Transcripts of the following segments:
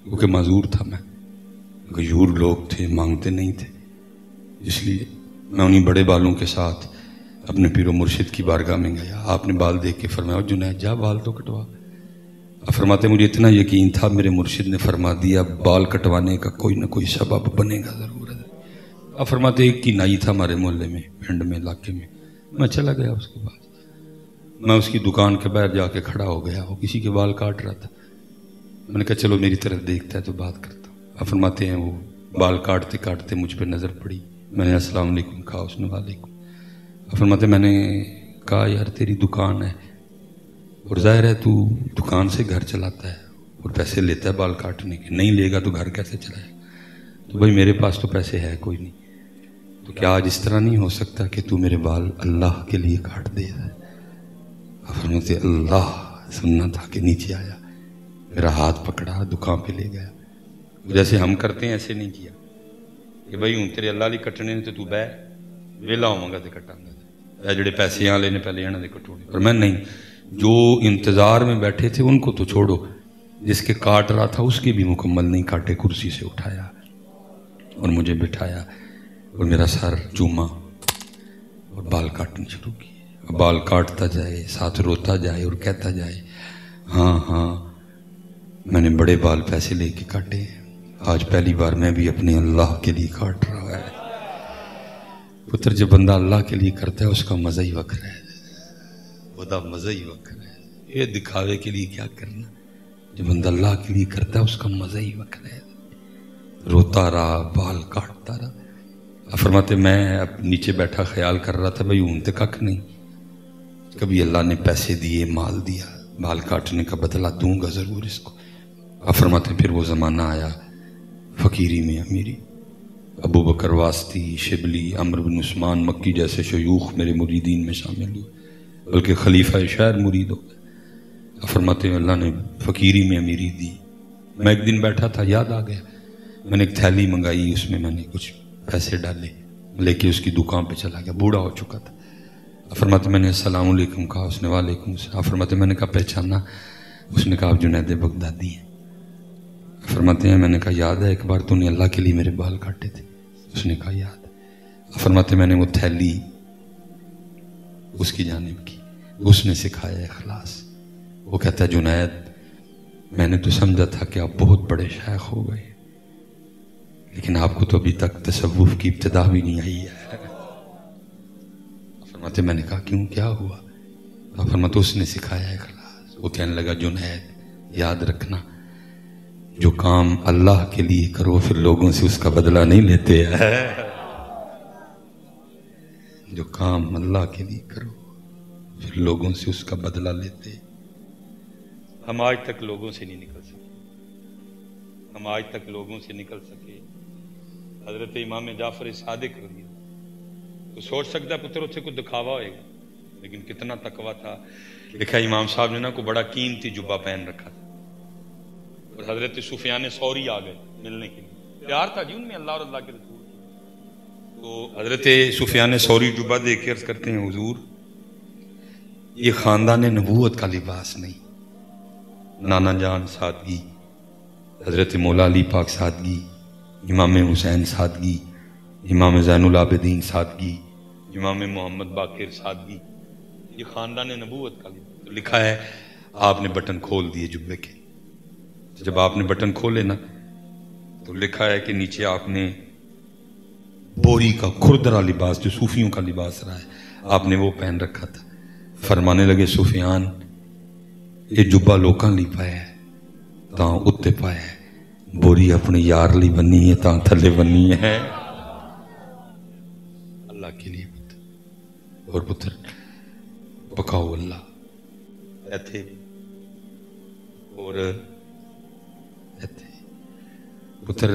क्योंकि माजूर था मैं, गयूर लोग थे, मांगते नहीं थे, इसलिए मैं उन्हीं बड़े बालों के साथ अपने पीरो मुर्शिद की बारगाह में गया। आपने बाल देख के फरमाया जुनैद जा बाल तो कटवा। अब फरमाते मुझे इतना यकीन था, मेरे मुर्शिद ने फरमा दिया बाल कटवाने का कोई ना कोई सबब बनेगा ज़रूर। अब फरमाते एक की नाई था हमारे मोहल्ले में, पिंड में, इलाके में। मैं चला गया उसके पास, मैं उसकी दुकान के बाहर जाके खड़ा हो गया, वो किसी के बाल काट रहा था। मैंने कहा चलो मेरी तरफ देखता है तो बात करता हूँ। अब फरमाते हैं वो बाल काटते काटते मुझ पर नज़र पड़ी, मैंने अस्सलाम वालेकुम कहा, उसने वालेकुम। अब फरमाते मैंने कहा यार तेरी दुकान है और जाहिर है तू दुकान से घर चलाता है और पैसे लेता है बाल काटने के, नहीं लेगा तो घर कैसे चलाएगा? तो भाई मेरे पास तो पैसे है कोई नहीं, तो क्या आज इस तरह नहीं हो सकता कि तू मेरे बाल अल्लाह के लिए काट दे? फरमाते अल्लाह सुनना था कि नीचे आया, मेरा हाथ पकड़ा, दुकान पे ले गया। जैसे हम करते हैं ऐसे नहीं किया कि भाई हूँ तेरे अल्लाह लिए कटने ने तो तू बह वेला होवगा तो कटांगा, जेडे पैसे यहाँ लेने पहले इन्होंने कटोने। पर मैं नहीं, जो इंतजार में बैठे थे उनको तो छोड़ो, जिसके काट रहा था उसके भी मुकम्मल नहीं काटे, कुर्सी से उठाया और मुझे बिठाया और मेरा सर चूमा और बाल काटने शुरू किए। बाल काटता जाए, साथ रोता जाए और कहता जाए हाँ हाँ मैंने बड़े बाल पैसे लेके काटे, आज पहली बार मैं भी अपने अल्लाह के लिए काट रहा है। पुत्र जब बंदा अल्लाह के लिए करता है उसका मज़ा ही वक्र है, वदा मज़ा ही वक्र है। ये दिखावे के लिए क्या करना, जब बंदा अल्लाह के लिए करता है उसका मज़ा ही वक्र है। रोता रहा, बाल काटता रहा। फरमाते मैं अब नीचे बैठा ख्याल कर रहा था भाई ऊन तो कख नहीं, कभी अल्लाह ने पैसे दिए, माल दिया, बाल काटने का बदला दूंगा ज़रूर इसको। अब फरमाते फिर वो ज़माना आया फ़कीरी में अमीरी, अबू बकर वास्ती, शिबली, अमर बिन उस्मान मक्की जैसे शयूख मेरे मुरीदीन में शामिल हुए, बल्कि खलीफा शहर मुरीद हो गए। फरमाते अल्लाह ने फ़कीरी में अमीरी दी। मैं एक दिन बैठा था, याद आ गया, मैंने एक थैली मंगाई, उसमें मैंने कुछ पैसे डाले, लेके उसकी दुकान पे चला गया, बूढ़ा हो चुका था। फरमाते मैंने अस्सलाम वालेकुम कहा, उसने वालेकुम सलाम। फरमाते मैंने कहा पहचाना? उसने कहा आप जुनैद बगदादी हैं। फरमाते हैं मैंने कहा याद है एक बार तूने अल्लाह के लिए मेरे बाल काटे थे? उसने कहा याद है। फरमाते मैंने वो थैली उसकी जानिब की, उसने सिखाया इखलास। वो कहता है जुनैद मैंने तो समझा था कि आप बहुत बड़े शेख हो गए, लेकिन आपको तो अभी तक तसव्वुफ की इब्तिदा भी नहीं आई है। फरमाते मैंने कहा क्यों, क्या हुआ? फरमाते उसने सिखाया इखलास। वो कहने लगा जुनैद याद रखना, जो काम अल्लाह के लिए करो फिर लोगों से उसका बदला नहीं लेते हैं। जो काम अल्लाह के लिए करो फिर लोगों से उसका बदला लेते। हम आज तक लोगों से नहीं निकल सके, हम आज तक लोगों से निकल सके। हजरत इमाम जाफर सादिक रज़ी तो सोच सकता है पुत्र उससे कुछ दिखावा होएगा, लेकिन कितना तकवा था। लिखा इमाम साहब ने ना को बड़ा कीमती जुब्बा पहन रखा था और हजरत सुफियान सौरी आ गए मिलने के लिए, प्यार था जी उनमें अल्लाह और अल्लाह के रसूल। तो हजरत सुफियान सौरी जुब्बा देख के अर्ज करते हैं हुजूर ये खानदान नबूवत का लिबास नहीं, नाना जान सादगी, हजरत मौला अली पाक सादगी, इमाम हुसैन सादगी, इमाम ज़ैनुल आबिदीन सादगी, इमाम मोहम्मद बाकिर सादगी, ये खानदान नबूवत का लिबास। तो लिखा है आपने बटन खोल दिए जुब्बे के, जब आपने बटन खोले ना तो लिखा है कि नीचे आपने बोरी का खुरदरा लिबास जो सूफियों का लिबास रहा है आपने वो पहन रखा था। फरमाने लगे सुफियान ये जुब्बा लोकां ली पाया है तां उत्ते पाया है, बोरी अपने यार ली बनी है तां थले बनी है। अल्लाह के लिए पुत्र और पुत्र पकाओ अल्लाह इत्थे और पुत्र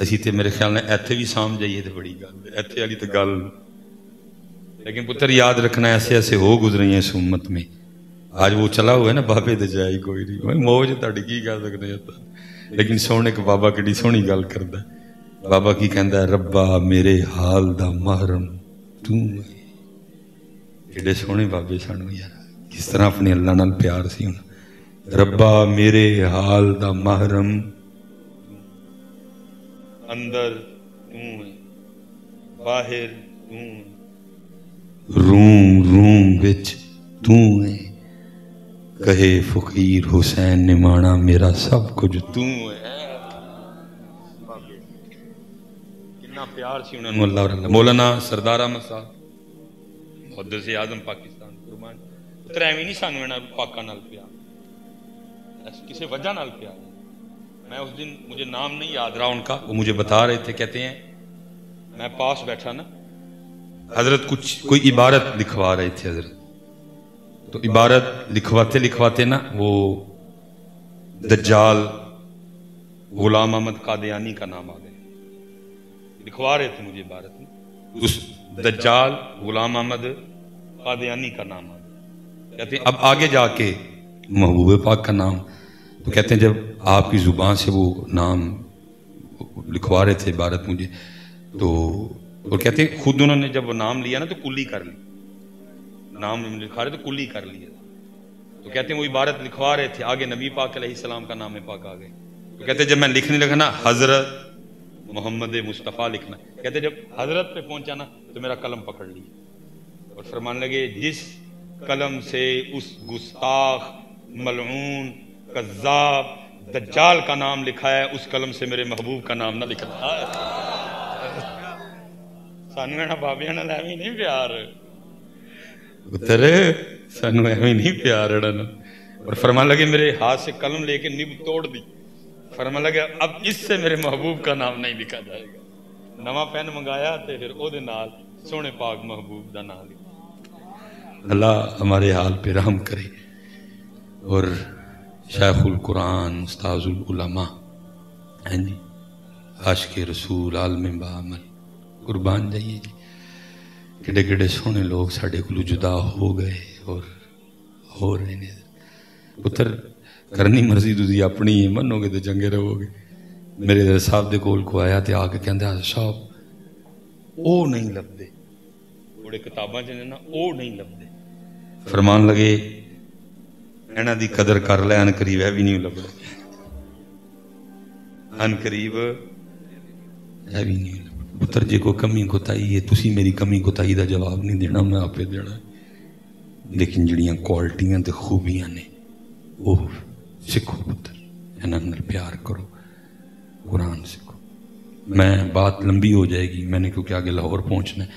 असी तो मेरे ख्याल में इत्थे भी सामझ जाइए तो बड़ी गल, इत्थे वाली तो गल। लेकिन पुत्र याद रखना ऐसे ऐसे हो गुजरी है इस उम्मत में, आज वो चला हुआ है ना बाबे तो जाए कोई नहीं, मौज तुहाडी की कह सकते हैं। लेकिन सोने एक बाबा किड्डी सोहनी गल करदा, बाबा की कहंदा रब्बा मेरे हाल दा महरम तू। किड्डे सोहने बाबे सन यार, किस तरह अपने अल्लाह नाल प्यार सी। हुण रब्बा मेरे हाल दा महरम अंदर तू है, बाहर तू है, रूम रूम विच तू है, कहे फकीर हुसैन निमाना मेरा सब कुछ तू है। कितना प्यार सी उन्होंने अल्लाह और अल्लाह। मौलाना सरदार अहमद साहब मुहद्दिस आज़म पाकिस्तान कुर्बान पुत्र एवं नहीं सानू इन्हां पाकां नाल प्यार, किसी वजह नाल प्यार। मैं उस दिन, मुझे नाम नहीं याद रहा उनका, वो मुझे बता रहे थे, कहते हैं मैं पास बैठा ना, हजरत कुछ कोई इबारत लिखवा रहे थे हजरत, तो इबारत लिखवाते लिखवाते ना वो दज्जाल गुलाम अहमद कादियानी का नाम आ गया। लिखवा रहे थे मुझे इबारत में, उस दज्जाल गुलाम अहमद कादियानी का नाम आ गया। कहते हैं अब आगे जाके महबूब पाक का नाम, तो कहते हैं जब आपकी जुबान से वो नाम लिखवा रहे थे इबारत मुझे, तो और कहते हैं खुद उन्होंने जब वो नाम लिया ना तो कुल्ली कर ली, नाम लिखा रहे तो कुल्ली कर लिया। तो कहते हैं वो इबारत लिखवा रहे थे, आगे नबी पाक अलैहिस्सलाम का नाम पाक आ गए। तो कहते हैं जब मैं लिखने लगा ना हजरत मोहम्मद मुस्तफ़ा लिखना, कहते जब हजरत पे पहुंचा ना तो मेरा कलम पकड़ लिया और फरमान लगे जिस कलम से उस गुस्ताख मलऊन कज़्ज़ाब दज्जाल का नाम लिखा है उस कलम से मेरे महबूब का नाम ना लिखना। सानू ना बाबियां नाल एवें नहीं प्यार उतर, सानू एवें नहीं प्यार। और फरमान लगे मेरे हाथ से कलम लेके निब तोड़ दी, फरमान लगे अब इससे मेरे महबूब का नाम नहीं लिखा जाएगा। नवा पेन मंगाया तो फिर ओदे नाल सोने पाक महबूब का नाम लिखा। अल्लाह हमारे हाल पे रहम करे। और शेखुल कुरान उस्ताजुल उलमा हैं जी, आशिक़े रसूल आलम बामल कुर्बान जाइए जी, किड़े किड़े सोहने लोग साढ़े कोलों जुदा हो गए और हो रहे ने। पुत्र करनी मर्जी तुसी अपनी है, मनोगे तो चंगे रहोगे। मेरे साहब दे कोल को आया तो आके कहंदा साहब वो नहीं लभदे, बड़े किताबां च ने ना वो नहीं लभदे। फरमान लगे इन्हां दी कदर कर लै, अन करीब है भी नहीं लभदे, अन करीब है भी नहीं। पुत्र जे कोई कमी कोताही है तुसी मेरी कमी कोताही का जवाब नहीं देना, मैं आपे देना, लेकिन जड़ियां क्वालिटियां ते खूबियां ने वो सीखो पुत्र, इन्हां नाल प्यार करो, कुरान सीखो। मैं बात लंबी हो जाएगी मैंने, क्योंकि आगे लाहौर पहुंचना है,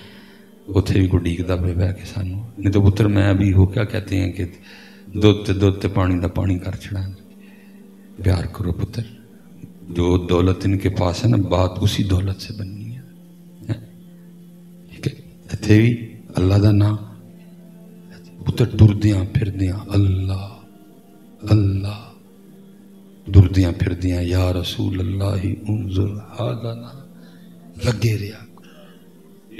उत्थे भी कोई डीकदा पे बह के सानू। नहीं तो पुत्र मैं अभी वो क्या कहते हैं कि दुध ते पानी का पानी कर छड़ा। प्यार करो पुत्र, जो दौलत इनके पास है ना बात उसी दौलत से बननी है। ठीक है, इत्थे भी अल्लाह का नाम पुत्र, टुरदियां फिरदियां अल्लाह अल्लाह, दुरदियां फिरदियां या रसूल अल्लाह उन्जुर हालना, लगे रहा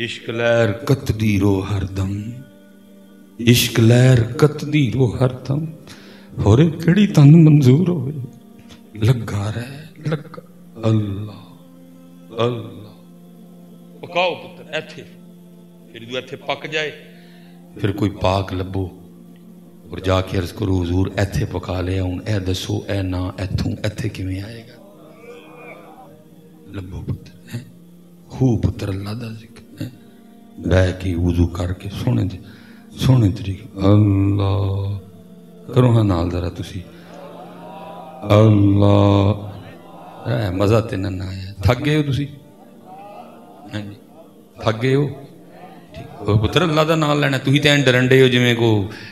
इश्क लहर कतदी रो हरदम, इश्क लहर कतदी रो हरदम, होरे केड़ी तन मंजूर होवे, लगा रहे लगा अल्लाह अल्लाह। पकाओ पुत्र इत्थे, फिर जो इत्थे पक जाए फिर कोई पाक लभो और जाके अर्ज करो हुजूर इत्थे पका लिया, हुण ए दसो ए ना इत्थों इत्थे किवें आएगा। लभो पुत्र है खूब पुत्र अल्लाह दा जिक्र है, बह के वुजू करके सोहने तरीके अल्लाह करो। हाँ नाल जरा तुसी अल्लाह, मजा ते ना आया। थक गए हो तुसी? हाँ जी थक गए हो? पुत्र अल्लाह का नाम लेना, तुम तो डरन डे हो जिमें को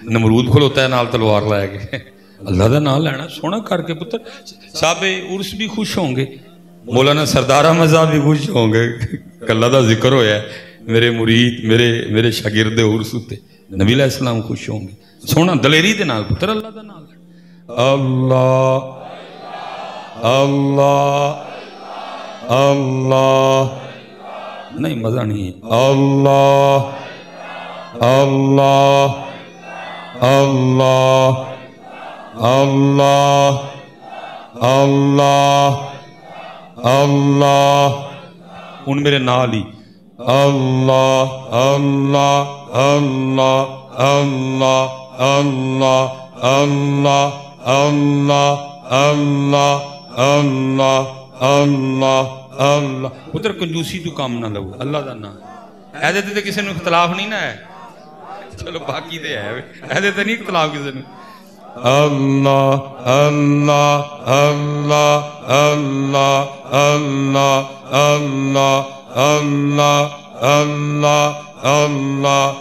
नमरूद खलोता है नाल तलवार लै के। अल्लाह का नाम लेना सोहना करके पुत्र। साहबे उर्स भी खुश होंगे, मौलाना सरदार अहमद साहब भी खुश होंगे, अल्लाह का जिक्र होया मेरे मुरीद मेरे शागिर्द उर्स उत्ते, नबी अलैहि सलाम खुश होंगे। सोहना दलेरी के नाल पुत्र अल्लाह का नाम लेना। अल्लाह अल्लाह अल्लाह, नहीं मजा नहीं है। अल्लाह अल्लाह अल्लाह अल्लाह अल्लाह अल्लाह, हूँ मेरे नाल ही अल्लाह अल्लाह अल्लाह अल्लाह अल्लाह अल्लाह अल्लाह अल्लाह अल्लाह अल्लाह اللہ پتر کنجوسی تو کام نہ لو اللہ دا نام ایدے تے کسی نے اختلاف نہیں نہ ہے چلو باقی دے ہے ایدے تے نہیں اختلاف کسی نے اللہ اللہ اللہ اللہ اللہ اللہ اللہ اللہ اللہ اللہ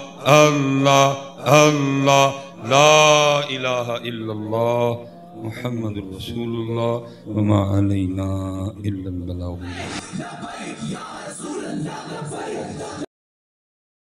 اللہ لا الہ الا اللہ محمد رسول اللہ وما علینا الا البلاغ